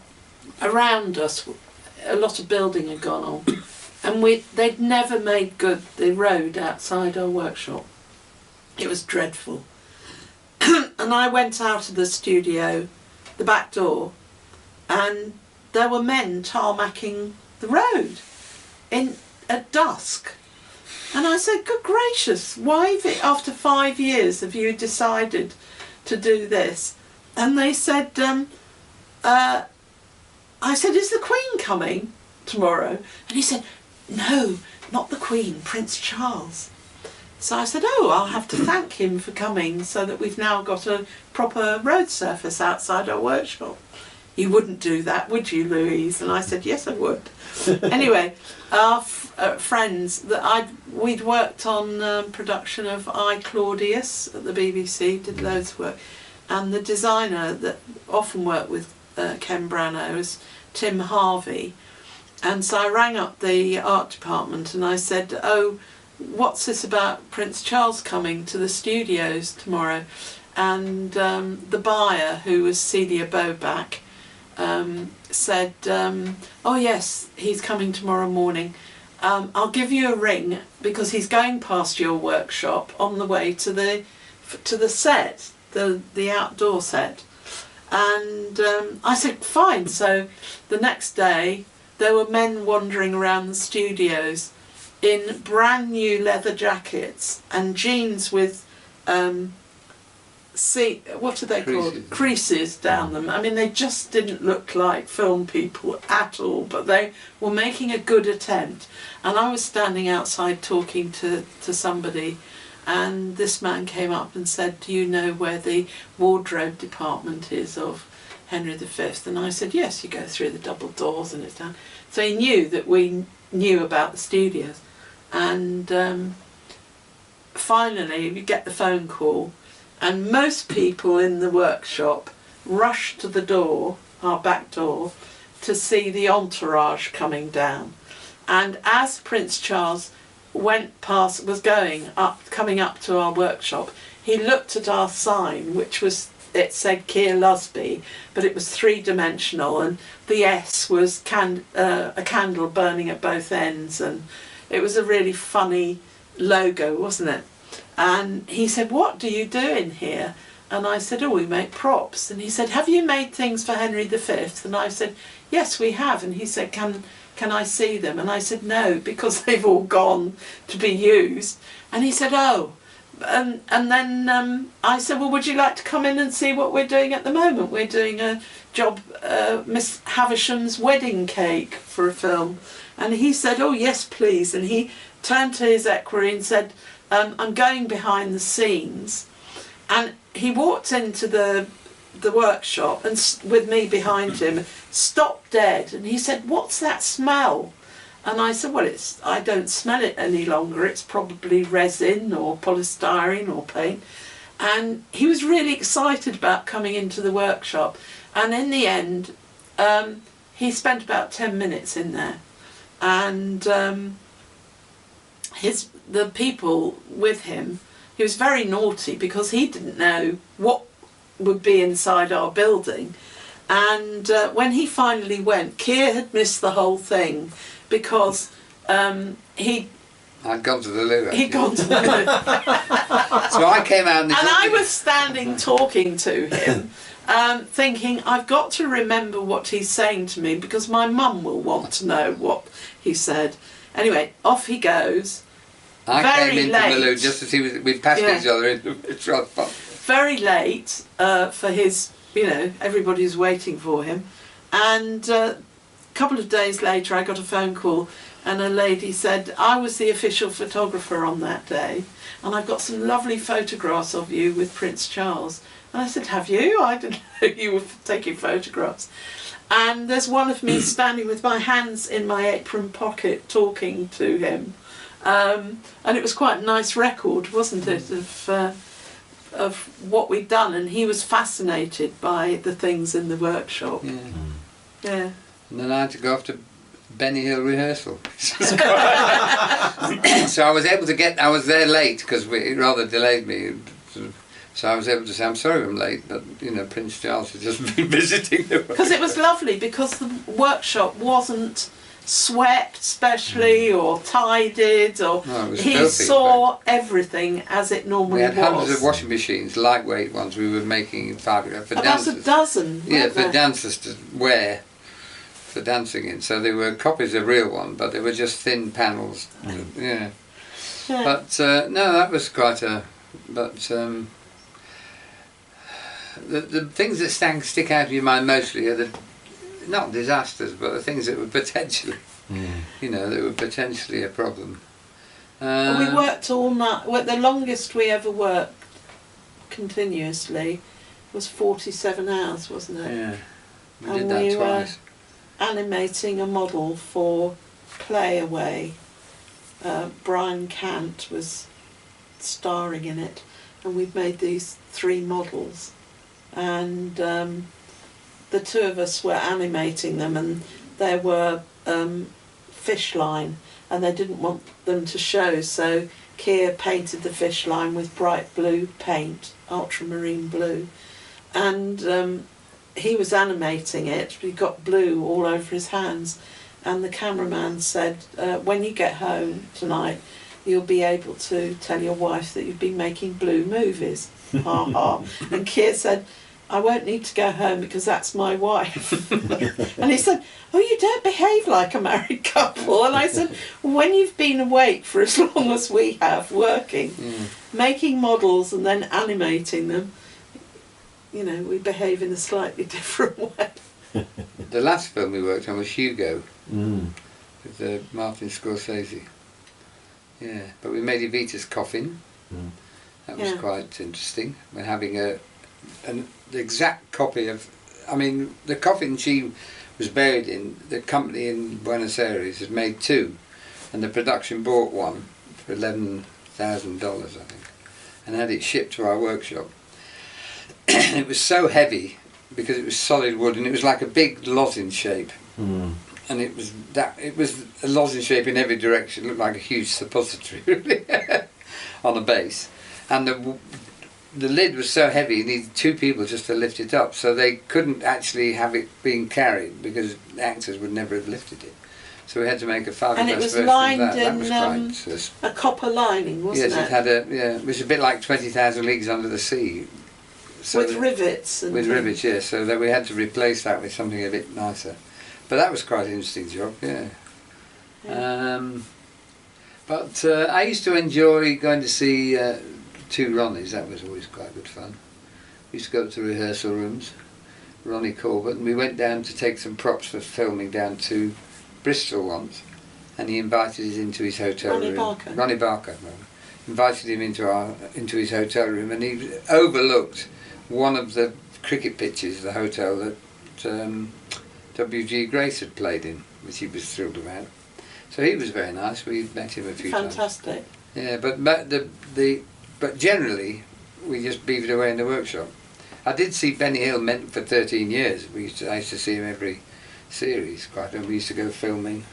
around us, a lot of building had gone on, and they'd never made good the road outside our workshop. It was dreadful. And I went out of the studio, the back door, and there were men tarmacking the road at dusk. And I said, "Good gracious, why after 5 years have you decided to do this?" And they said, I said, "Is the Queen coming tomorrow?" And he said, "No, not the Queen, Prince Charles." So I said, "Oh, I'll have to thank him for coming so that we've now got a proper road surface outside our workshop." "You wouldn't do that, would you, Louise?" And I said, "Yes, I would." Anyway, our friends, we'd worked on production of I, Claudius at the BBC, did loads of work. And the designer that often worked with Ken Branagh was Tim Harvey. And so I rang up the art department and I said, "Oh, what's this about Prince Charles coming to the studios tomorrow?" And the buyer, who was Celia Bowback, said, "Oh yes, he's coming tomorrow morning. I'll give you a ring because he's going past your workshop on the way to the set, the outdoor set." And I said, "Fine." So the next day there were men wandering around the studios in brand new leather jackets and jeans with what are they called? Creases down them. I mean, they just didn't look like film people at all, but they were making a good attempt. And I was standing outside talking to somebody, and this man came up and said, "Do you know where the wardrobe department is of Henry V?" And I said, "Yes, you go through the double doors and it's down." So he knew that we knew about the studios. And finally, we get the phone call, and most people in the workshop rushed to the door, our back door, to see the entourage coming down. And as Prince Charles coming up to our workshop, he looked at our sign, it said Keir Lusby, but it was 3-dimensional, and the S was a candle burning at both ends, and it was a really funny logo, wasn't it? And he said, "What do you do in here?" And I said, "Oh, we make props." And he said, "Have you made things for Henry V?" And I said, "Yes, we have." And he said, Can I see them?" And I said, "No, because they've all gone to be used." And he said, "Oh." And then I said, "Well, would you like to come in and see what we're doing at the moment? We're doing a job, Miss Havisham's wedding cake for a film." And he said, "Oh, yes, please." And he turned to his equerry and said, "I'm going behind the scenes." And he walked into the the workshop and with me behind him, stopped dead, and he said, "What's that smell?" And I said, "Well, I don't smell it any longer. It's probably resin or polystyrene or paint." And he was really excited about coming into the workshop. And in the end, he spent about 10 minutes in there. And the people with him, he was very naughty because he didn't know what would be inside our building. And when he finally went, Keir had missed the whole thing because I'd gone to the loo. He'd gone to the loo. So I came out and I was standing talking to him, thinking, I've got to remember what he's saying to me because my mum will want to know what he said. Anyway, off he goes. I very came into late. the loo just to see we'd passed each other in. It's rather fun. Very late for his, everybody's waiting for him. And a couple of days later I got a phone call and a lady said, "I was the official photographer on that day and I've got some lovely photographs of you with Prince Charles." And I said, "Have you? I didn't know you were taking photographs." And there's one of me standing with my hands in my apron pocket talking to him. And it was quite a nice record, wasn't it, of what we'd done, and he was fascinated by the things in the workshop. Yeah. And then I had to go off to Benny Hill rehearsal. So I was able to I was there late because it rather delayed me. So I was able to say, "I'm sorry I'm late, but Prince Charles has just been visiting the workshop." Because it was lovely, because the workshop wasn't swept specially or tidied, or he filthy, saw everything as it normally was. We had hundreds of washing machines, lightweight ones. We were making for about dancers. a dozen. Yeah, for there? dancers to wear for dancing in. So they were copies of real one, but they were just thin panels. Yeah. But no, that was quite a. But the things that stick out of your mind mostly are the not disasters, but the things that were potentially, that were potentially a problem. We worked all night. Well, the longest we ever worked continuously was 47 hours, wasn't it? Yeah, we and did that we twice. were animating a model for Play Away. Brian Cant was starring in it, and we'd made these 3 models, and the 2 of us were animating them, and there were fish line, and they didn't want them to show, so Keir painted the fish line with bright blue paint, ultramarine blue, and he was animating it, but he got blue all over his hands, and the cameraman said, "When you get home tonight, you'll be able to tell your wife that you've been making blue movies." Ha ha. And Keir said, "I won't need to go home because that's my wife." And he said, "Oh, you don't behave like a married couple." And I said, "When you've been awake for as long as we have, working, making models and then animating them, we behave in a slightly different way." The last film we worked on was Hugo, with Martin Scorsese. Yeah, but we made Evita's coffin. That was quite interesting. We're having the exact copy of, the coffin she was buried in, the company in Buenos Aires had made 2, and the production bought one for $11,000, I think, and had it shipped to our workshop. It was so heavy because it was solid wood, and it was like a big lozenge shape. And it was a lozenge shape in every direction. It looked like a huge suppository, really, on a base. And the lid was so heavy, you needed 2 people just to lift it up, so they couldn't actually have it being carried because the actors would never have lifted it. So we had to make a fabulous version of that. And it was lined in a copper lining, wasn't it? Yes, it had it was a bit like 20,000 Leagues Under the Sea. So with rivets. With rivets, yeah, so that we had to replace that with something a bit nicer. But that was quite an interesting job, yeah. But I used to enjoy going to see Two Ronnies. That was always quite good fun. We used to go up to rehearsal rooms, Ronnie Corbett, and we went down to take some props for filming down to Bristol once, and he invited us into his hotel room. Ronnie Barker. Invited him into his hotel room, and he overlooked one of the cricket pitches, the hotel that W.G. Grace had played in, which he was thrilled about. So he was very nice. We met him a few times. Fantastic. Yeah, but generally we just beavered away in the workshop. I did see Benny Hill for 13 years. I used to see him every series quite often. We used to go filming,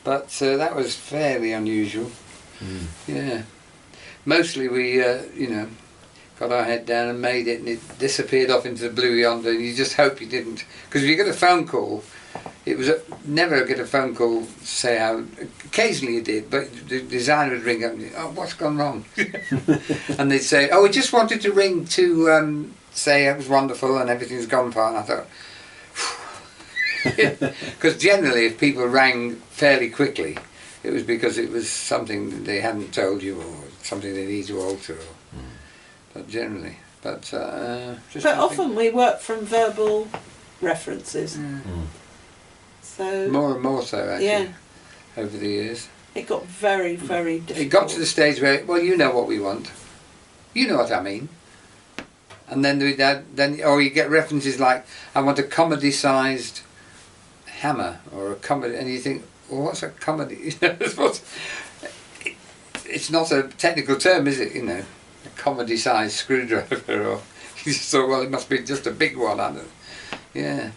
but that was fairly unusual. Yeah, mostly we got our head down and made it, and it disappeared off into the blue yonder, and you just hope you didn't, because if you get a phone call, it was never get a phone call to say how. Occasionally you did, but the designer would ring up and say, "Oh, what's gone wrong?" And they'd say, "Oh, we just wanted to ring to say it was wonderful and everything's gone fine." I thought, because generally if people rang fairly quickly, it was because it was something they hadn't told you or something they need to alter. But generally, just often we work from verbal references. So more and more so, actually. Yeah. Over the years. It got very, very difficult. It got to the stage where, well, you know what we want. You know what I mean. And then you get references like, I want a comedy-sized hammer, or a comedy, and you think, well, what's a comedy? It's not a technical term, is it? A comedy-sized screwdriver, or you just thought, well, it must be just a big one. Yeah.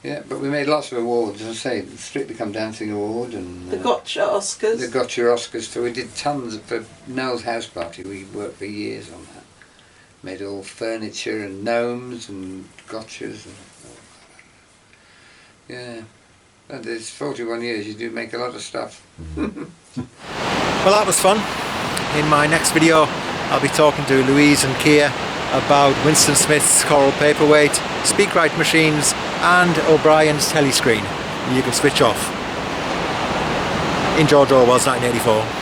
Yeah, but we made lots of awards, as I say, the Strictly Come Dancing Award and the Gotcha Oscars. The Gotcha Oscars. So we did tons for Noel's house party. We worked for years on that. Made all furniture and gnomes and gotchas. Yeah, and it's 41 years. You do make a lot of stuff. Well, that was fun. In my next video, I'll be talking to Louise and Keir about Winston Smith's Coral Paperweight, Speakwrite machines, and O'Brien's telescreen. You can switch off. In George Orwell's 1984.